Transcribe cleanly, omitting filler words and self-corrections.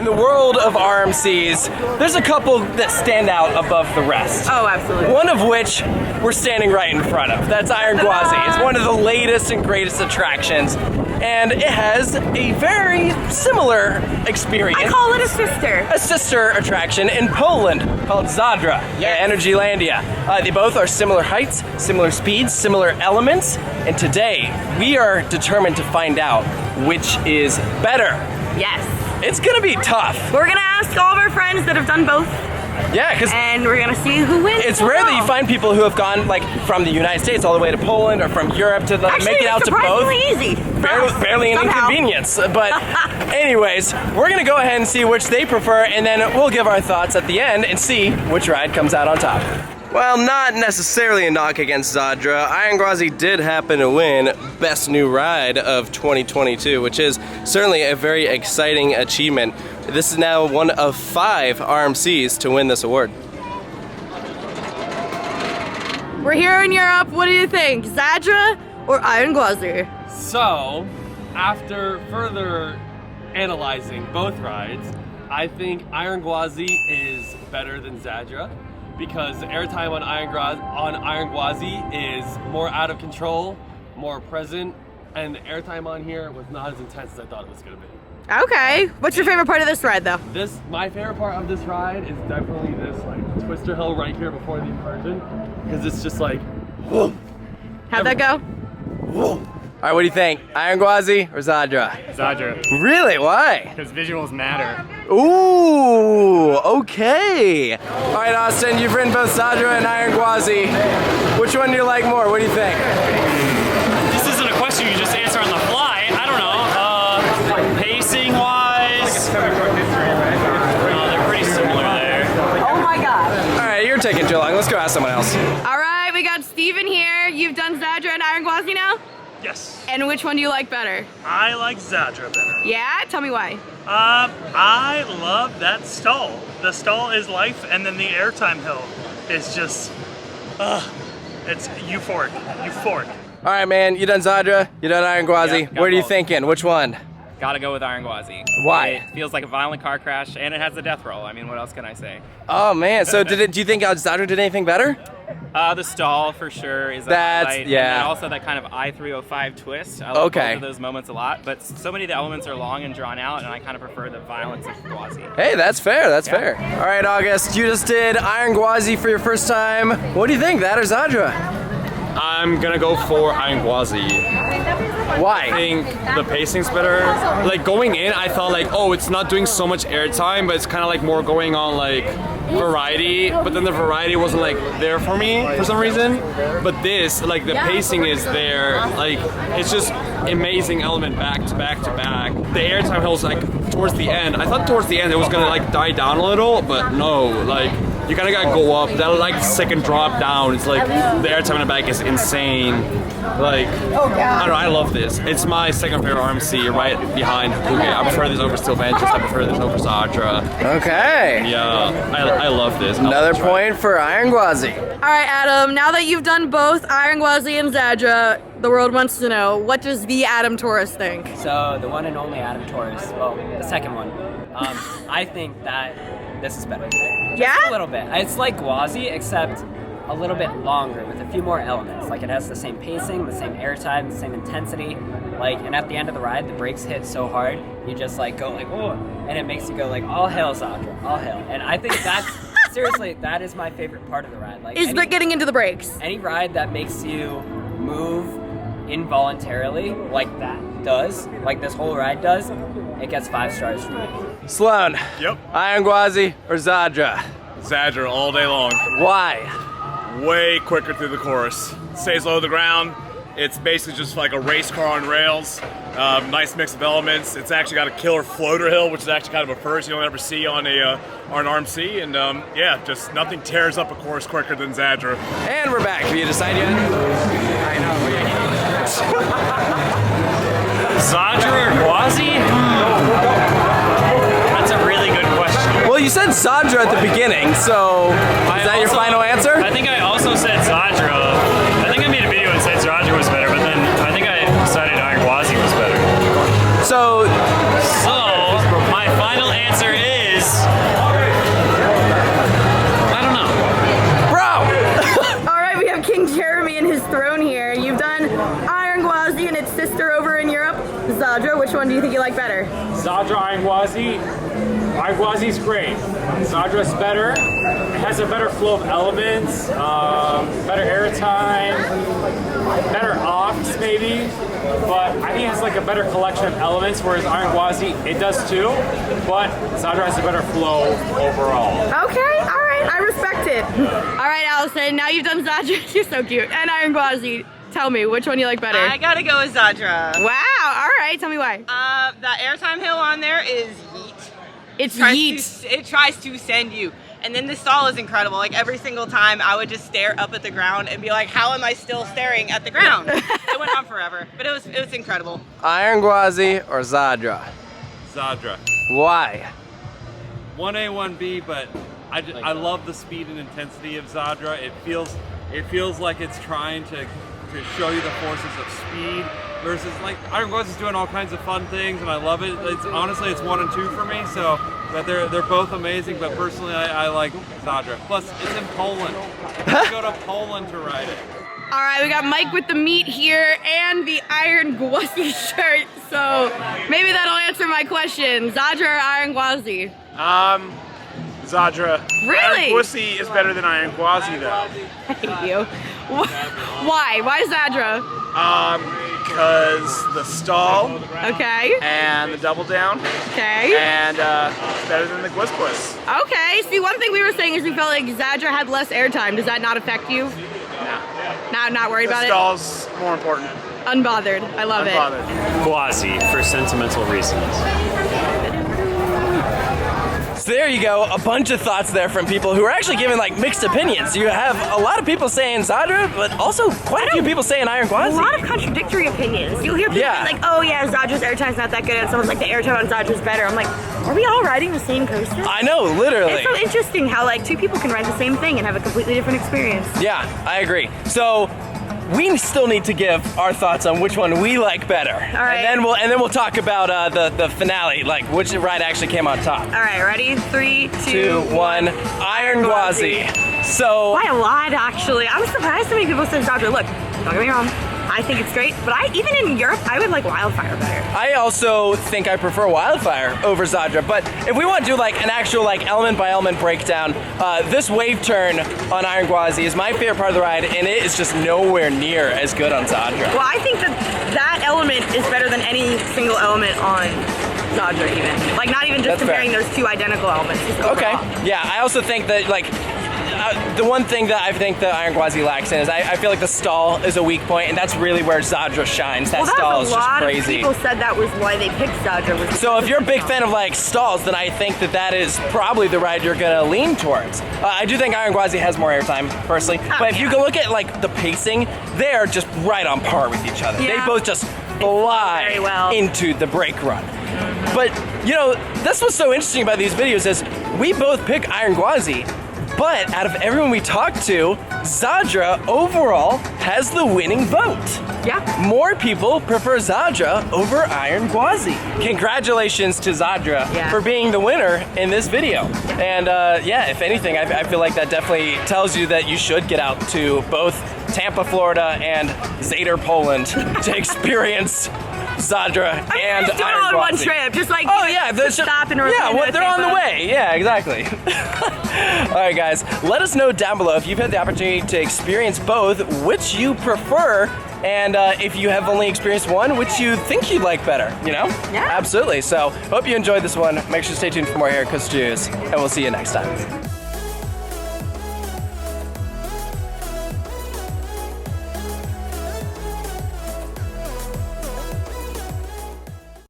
in the world of RMCs, there's a couple that stand out above the rest. Oh, absolutely. One of which we're standing right in front of. That's Iron Gwazi. It's one of the latest and greatest attractions, and it has a very similar experience. I call it a sister. A sister attraction in Poland called Zadra, Energylandia. They both are similar heights, similar speeds, similar elements, and today we are determined to find out which is better. Yes. It's gonna be tough. We're gonna ask all of our friends that have done both. Yeah, because and we're gonna see who wins. It's rare that you find people who have gone like from the United States all the way to Poland or from Europe to Actually, make it out to both. Surprisingly easy. Barely an inconvenience. But anyways, we're gonna go ahead and see which they prefer, and then we'll give our thoughts at the end and see which ride comes out on top. Well, not necessarily a knock against Zadra. Iron Gwazi did happen to win Best New Ride of 2022, which is certainly a very exciting achievement. This is now one of 5 RMCs to win this award. We're here in Europe. What do you think? Zadra or Iron Gwazi? So, after further analyzing both rides, I think Iron Gwazi is better than Zadra, because the airtime on Iron Gwazi is more out of control, more present, and the airtime on here was not as intense as I thought it was going to be. Okay. What's your favorite part of this ride, though? My favorite part of this ride is definitely this like twister hill right here before the inversion, because it's just like, whoa. How'd that go? Whoa. All right, what do you think? Iron Gwazi or Zadra? Zadra. Really? Why? Because visuals matter. Ooh, okay. All right, Austin, you've ridden both Zadra and Iron Gwazi. Which one do you like more? What do you think? This isn't a question you just answer on the fly. I don't know. Pacing-wise, they're pretty similar there. Oh my god. All right, you're taking too long. Let's go ask someone else. All right, we got Steven here. You've done Zadra and Iron Gwazi now? Yes. And which one do you like better? I like Zadra better. Yeah? Tell me why. I love that stall. The stall is life, and then the airtime hill is just, it's euphoric. Euphoric. All right, man, you done Zadra, you done Iron Gwazi. Yep, got what are you both. thinking? Which one? Gotta go with Iron Gwazi. Why? It feels like a violent car crash, and it has the death roll. I mean, what else can I say? Oh man, so do you think Zadra did anything better? The stall for sure is a That's- highlight. yeah. And then also that kind of I-305 twist. I love Okay. both of those moments a lot, but so many of the elements are long and drawn out, and I kind of prefer the violence of Gwazi. Hey, that's fair, that's fair. All right, August, you just did Iron Gwazi for your first time. What do you think, that or Zadra? I'm gonna go for Iron Gwazi. Why? I think the pacing's better. Like going in, I thought like, oh, it's not doing so much airtime, but it's kind of like more going on like variety. But then the variety wasn't like there for me for some reason. But this, like the pacing is there. Like it's just amazing element back to back to back. The airtime hills like towards the end. I thought towards the end it was gonna like die down a little, but no, like. You kind of gotta go up. That like second drop down. It's like the airtime in the back is insane. Like I don't know. I love this. It's my second favorite RMC, right behind Huge. I prefer this over Steel Ventures. I prefer this over Zadra. Okay. Yeah, I love this. Another point for Iron Gwazi. All right, Adam, now that you've done both Iron Gwazi and Zadra, the world wants to know, what does the Adam Torres think? So the one and only Adam Torres, well, the second one, I think that this is better. Yeah? A little bit. It's like Gwazi, except a little bit longer with a few more elements. Like it has the same pacing, the same airtime, the same intensity. Like, and at the end of the ride, the brakes hit so hard, you just like go like, oh, and it makes you go like, all hail Zadra, all hail. And I think that's, seriously, that is my favorite part of the ride. Like, Is the getting into the brakes? any ride that makes you move involuntarily, like that does, like this whole ride does, it gets 5 stars from me. Sloan. Yep. Iron Gwazi or Zadra? Zadra all day long. Why? Way quicker through the course. Stays low to the ground. It's basically just like a race car on rails. Nice mix of elements. It's actually got a killer floater hill, which is actually kind of a first you don't ever see on an RMC. And yeah, just nothing tears up a course quicker than Zadra. And we're back. Have you decided yet? I know. Zadra or Gwazi? That's a really good question. Well, you said Zadra at the beginning, so is that your final answer? I think I also said Zadra. I think I made a video and said Zadra was better, but then I think I decided Iron Gwazi was better. So my final answer is, I don't know. Bro! All right, we have King Jeremy and his throne here. You've done Iron Gwazi and its sister over in Europe, Zadra. Which one do you think you like better? Zadra Iron Gwazi. Iron Gwazi's great. Zadra's better. It has a better flow of elements, better airtime, better ops maybe. But I think it has like a better collection of elements, whereas Iron Gwazi, it does too. But Zadra has a better flow overall. Okay, all right, I respect it. All right, Allison, now you've done Zadra. You're so cute. And Iron Gwazi. Tell me, which one you like better? I gotta go with Zadra. Wow, all right, tell me why. That airtime hill on there is yeet. It's yeet. It tries to send you. And then the stall is incredible. Like every single time I would just stare up at the ground and be like, how am I still staring at the ground? It went on forever, but it was incredible. Iron Gwazi or Zadra? Zadra. Why? 1A, 1B, but I love the speed and intensity of Zadra. It feels like it's trying to show you the forces of speed versus like Iron Gwazi is doing all kinds of fun things and I love it. Honestly it's 1 and 2 for me, so but they're both amazing, but personally I like Zadra. Plus it's in Poland. I go to Poland to ride it. All right, we got Mike with the meat here and the Iron Gwazi shirt, so maybe that'll answer my question. Zadra or Iron Gwazi? Zadra. Really? Iron Gwazi is better than Iron Gwazi though. I hate you. Why? Why Zadra? Because the stall. Okay. And the double down. Okay. And it's better than the Gwiz. Okay. See, one thing we were saying is we felt like Zadra had less airtime. Does that not affect you? No. Not worried about it? The stall's more important. Unbothered. I love it. Gwazi for sentimental reasons. So there you go, a bunch of thoughts there from people who are actually giving like mixed opinions. You have a lot of people saying Zadra, but also quite a few people saying Iron Gwazi. A lot of contradictory opinions. You'll hear people like, oh yeah, Zadra's airtime's not that good, and someone's like, the airtime on Zadra's better. I'm like, are we all riding the same coaster? I know, literally. It's so interesting how like two people can ride the same thing and have a completely different experience. Yeah, I agree. So we still need to give our thoughts on which one we like better. All right. And then we'll talk about the finale, like which ride actually came on top. All right, ready? 3, 2, 1. Iron Gwazi. So by a lot, actually. I'm surprised so many people said Zadra. Look, don't get me wrong. I think it's great, but even in Europe, I would like Wildfire better. I also think I prefer Wildfire over Zadra, but if we want to do like an actual like element by element breakdown, this wave turn on Iron Gwazi is my favorite part of the ride, and it is just nowhere near as good on Zadra. Well, I think that element is better than any single element on Zadra even. Like not even just comparing those two identical elements. Just okay, overall. yeah, I also think that like, the one thing that I think that Iron Gwazi lacks in is I feel like the stall is a weak point, and that's really where Zadra shines. That stall is just crazy. A lot of people said that was why they picked Zadra. So if you're a big fan of like stalls, then I think that is probably the ride you're gonna lean towards. I do think Iron Gwazi has more airtime, personally, but if you go look at like the pacing, they're just right on par with each other. Yeah. They both just fly into the brake run. But you know, that's what's so interesting about these videos is we both pick Iron Gwazi, but out of everyone we talked to, Zadra overall has the winning vote. Yeah. More people prefer Zadra over Iron Gwazi. Congratulations to Zadra for being the winner in this video. And yeah, if anything, I feel like that definitely tells you that you should get out to both Tampa, Florida and Zader, Poland to experience Zadra and just do it Iron all in Gwazi. one trip, just like stop and they're on the way. Yeah, exactly. All right, guys, let us know down below if you've had the opportunity to experience both, which you prefer, and if you have only experienced one, which you think you'd like better. You know? Yeah. Absolutely. So, hope you enjoyed this one. Make sure to stay tuned for more here at Coast Studios, and we'll see you next time.